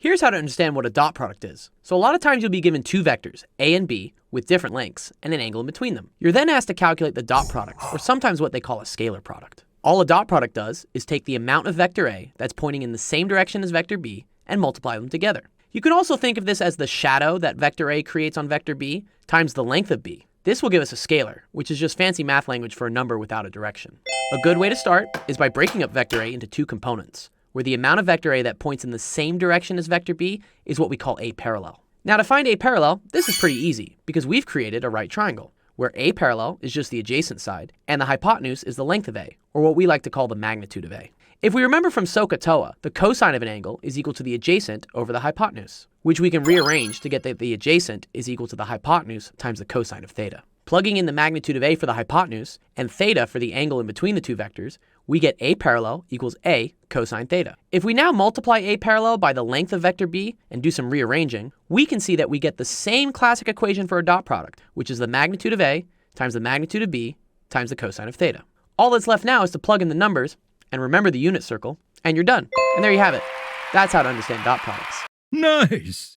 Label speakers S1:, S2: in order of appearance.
S1: Here's how to understand what a dot product is. So a lot of times you'll be given two vectors, A and B, with different lengths and an angle in between them. You're then asked to calculate the dot product, or sometimes what they call a scalar product. All a dot product does is take the amount of vector A that's pointing in the same direction as vector B and multiply them together. You can also think of this as the shadow that vector A creates on vector B times the length of B. This will give us a scalar, which is just fancy math language for a number without a direction. A good way to start is by breaking up vector A into two components, where the amount of vector A that points in the same direction as vector B is what we call A parallel. Now to find A parallel, this is pretty easy because we've created a right triangle, where A parallel is just the adjacent side, and the hypotenuse is the length of A, or what we like to call the magnitude of A. If we remember from SOHCAHTOA, the cosine of an angle is equal to the adjacent over the hypotenuse, which we can rearrange to get that the adjacent is equal to the hypotenuse times the cosine of theta. Plugging in the magnitude of A for the hypotenuse and theta for the angle in between the two vectors, we get A parallel equals A cosine theta. If we now multiply A parallel by the length of vector B and do some rearranging, we can see that we get the same classic equation for a dot product, which is the magnitude of A times the magnitude of B times the cosine of theta. All that's left now is to plug in the numbers and remember the unit circle, and you're done. And there you have it. That's how to understand dot products.
S2: Nice!